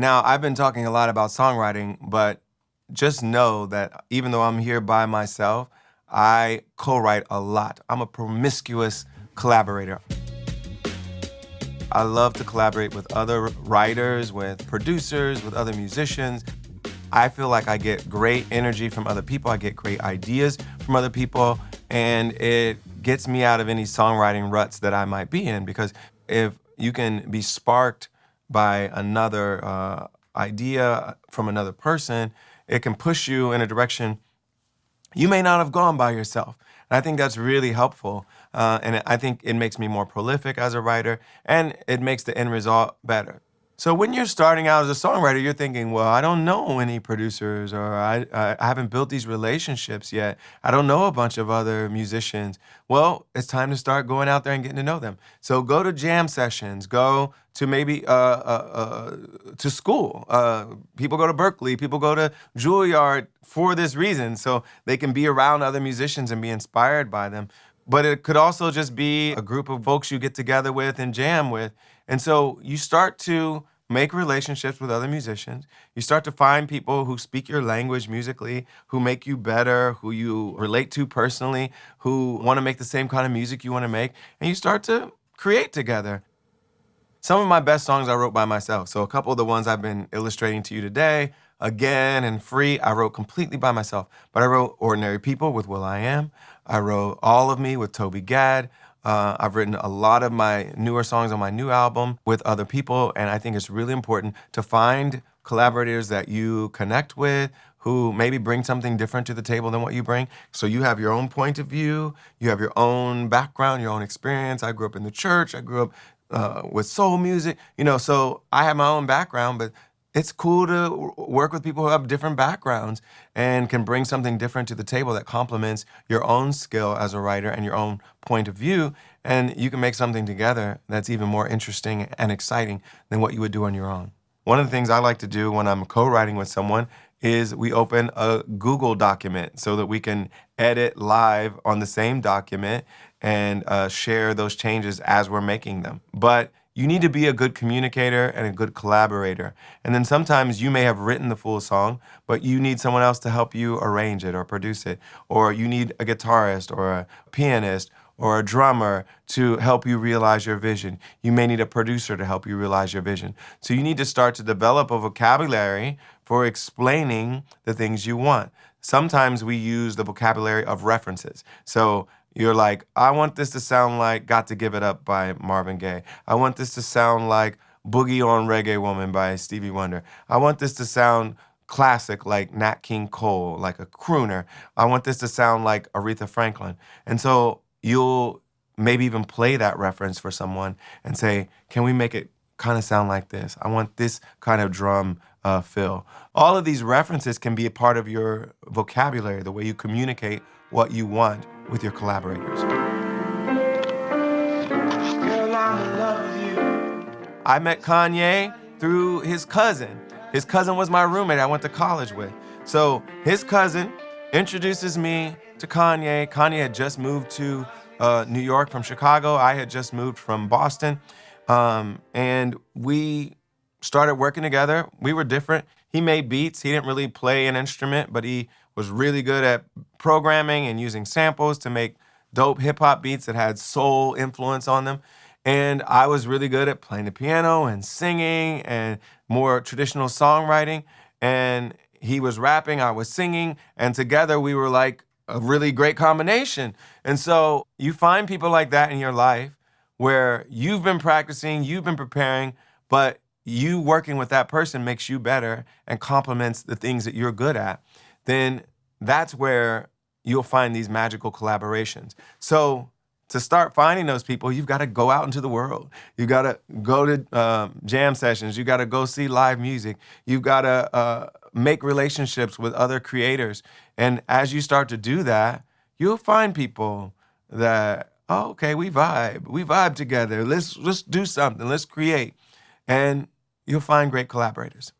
Now, I've been talking a lot about songwriting, but just know that even though I'm here by myself, I co-write a lot. I'm a promiscuous collaborator. I love to collaborate with other writers, with producers, with other musicians. I feel like I get great energy from other people. I get great ideas from other people, and it gets me out of any songwriting ruts that I might be in, because if you can be sparked by another idea from another person, it can push you in a direction you may not have gone by yourself. And I think that's really helpful. And I think it makes me more prolific as a writer, and it makes the end result better. So when you're starting out as a songwriter, you're thinking, well, I don't know any producers, or I haven't built these relationships yet. I don't know a bunch of other musicians. Well, it's time to start going out there and getting to know them. So go to jam sessions, go to maybe to school. People go to Berkeley, people go to Juilliard for this reason, so they can be around other musicians and be inspired by them. But it could also just be a group of folks you get together with and jam with. And so you start to make relationships with other musicians. You start to find people who speak your language musically, who make you better, who you relate to personally, who want to make the same kind of music you want to make. And you start to create together. Some of my best songs I wrote by myself. So a couple of the ones I've been illustrating to you today, Again and Free, I wrote completely by myself. But I wrote Ordinary People with will.i.am. I wrote All of Me with Toby Gad. I've written a lot of my newer songs on my new album with other people, and I think it's really important to find collaborators that you connect with, who maybe bring something different to the table than what you bring. So you have your own point of view, you have your own background, your own experience. I grew up in the church, I grew up with soul music, so I have my own background, but it's cool to work with people who have different backgrounds and can bring something different to the table that complements your own skill as a writer and your own point of view, and you can make something together that's even more interesting and exciting than what you would do on your own. One of the things I like to do when I'm co-writing with someone is we open a Google document so that we can edit live on the same document and share those changes as we're making them. But you need to be a good communicator and a good collaborator. And then sometimes you may have written the full song, but you need someone else to help you arrange it or produce it. Or you need a guitarist or a pianist or a drummer to help you realize your vision. You may need a producer to help you realize your vision. So you need to start to develop a vocabulary for explaining the things you want. Sometimes we use the vocabulary of references. So you're like, I want this to sound like Got to Give It Up by Marvin Gaye. I want this to sound like Boogie on Reggae Woman by Stevie Wonder. I want this to sound classic like Nat King Cole, like a crooner. I want this to sound like Aretha Franklin. And so you'll maybe even play that reference for someone and say, can we make it kind of sound like this? I want this kind of drum fill. All of these references can be a part of your vocabulary, the way you communicate what you want with your collaborators. Girl, I'm in love with you. I met Kanye through his cousin. His cousin was my roommate I went to college with. So his cousin introduces me to Kanye. Kanye had just moved to New York from Chicago. I had just moved from Boston. And we started working together. We were different. He made beats. He didn't really play an instrument, but he was really good at programming and using samples to make dope hip-hop beats that had soul influence on them. And I was really good at playing the piano and singing and more traditional songwriting. And he was rapping, I was singing, and together we were like a really great combination. And so you find people like that in your life where you've been practicing, you've been preparing, but you working with that person makes you better and complements the things that you're good at. Then that's where you'll find these magical collaborations. So to start finding those people, you've got to go out into the world. You got to go to jam sessions. You got to go see live music. You've got to make relationships with other creators. And as you start to do that, you'll find people that, oh, okay, we vibe together. Let's do something. Let's create. And you'll find great collaborators.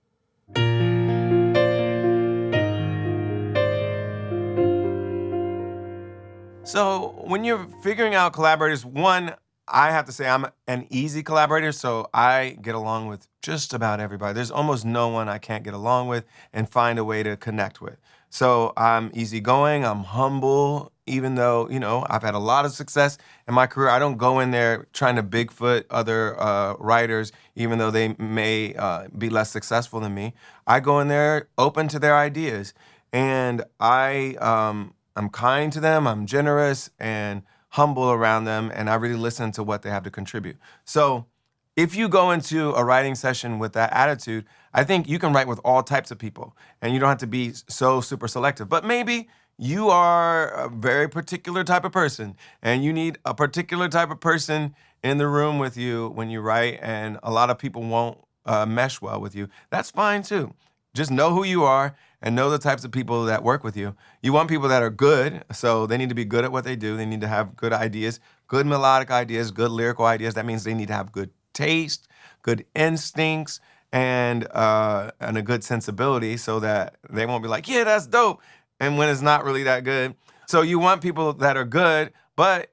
So when you're figuring out collaborators, one, I have to say I'm an easy collaborator, so I get along with just about everybody. There's almost no one I can't get along with and find a way to connect with. So I'm easygoing, I'm humble, even though, I've had a lot of success in my career. I don't go in there trying to Bigfoot other writers, even though they may be less successful than me. I go in there open to their ideas. And I'm kind to them, I'm generous, and humble around them, and I really listen to what they have to contribute. So if you go into a writing session with that attitude, I think you can write with all types of people, and you don't have to be so super selective. But maybe you are a very particular type of person, and you need a particular type of person in the room with you when you write, and a lot of people won't mesh well with you. That's fine too. Just know who you are and know the types of people that work with you. You want people that are good, so they need to be good at what they do. They need to have good ideas, good melodic ideas, good lyrical ideas. That means they need to have good taste, good instincts, and a good sensibility so that they won't be like, yeah, that's dope, and when it's not really that good. So you want people that are good, but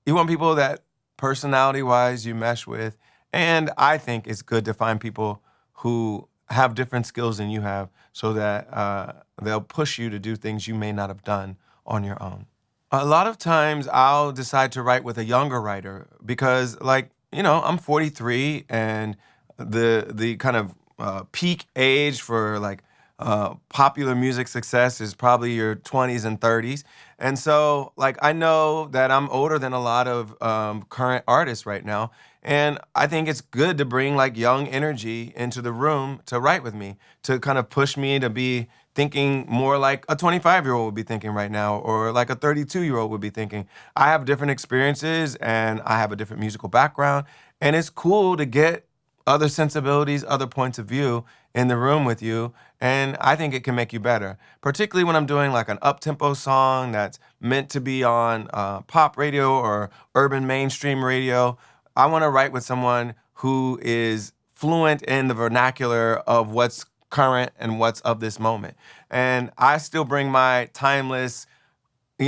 you want people that personality-wise you mesh with. And I think it's good to find people who have different skills than you have so that they'll push you to do things you may not have done on your own. A lot of times I'll decide to write with a younger writer because, I'm 43 and the kind of peak age for popular music success is probably your 20s and 30s. And so, I know that I'm older than a lot of current artists right now. And I think it's good to bring young energy into the room to write with me, to kind of push me to be thinking more like a 25-year-old would be thinking right now, or like a 32-year-old would be thinking. I have different experiences and I have a different musical background. And it's cool to get other sensibilities, other points of view in the room with you. And I think it can make you better, particularly when I'm doing an up-tempo song that's meant to be on pop radio or urban mainstream radio. I want to write with someone who is fluent in the vernacular of what's current and what's of this moment. And I still bring my timeless, I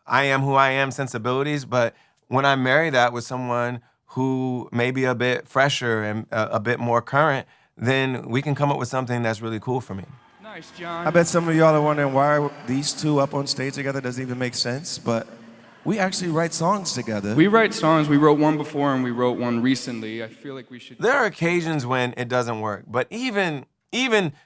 am who I am sensibilities, but when I marry that with someone who may be a bit fresher and a bit more current, then we can come up with something that's really cool for me. Nice, John. I bet some of y'all are wondering why these two up on stage together doesn't even make sense, but we actually write songs together. We write songs. We wrote one before and we wrote one recently. I feel like we should... There are occasions when it doesn't work, but even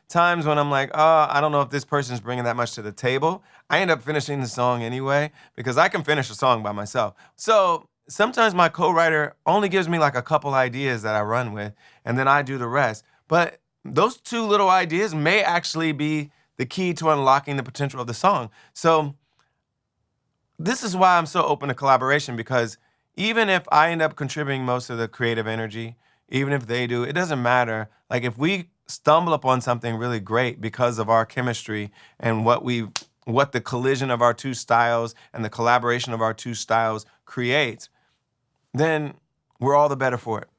times when I'm like, I don't know if this person's bringing that much to the table, I end up finishing the song anyway because I can finish a song by myself. So sometimes my co-writer only gives me a couple ideas that I run with, and then I do the rest. But those two little ideas may actually be the key to unlocking the potential of the song. So this is why I'm so open to collaboration, because even if I end up contributing most of the creative energy, even if they do, it doesn't matter. If we stumble upon something really great because of our chemistry and what the collision of our two styles and the collaboration of our two styles creates, then we're all the better for it.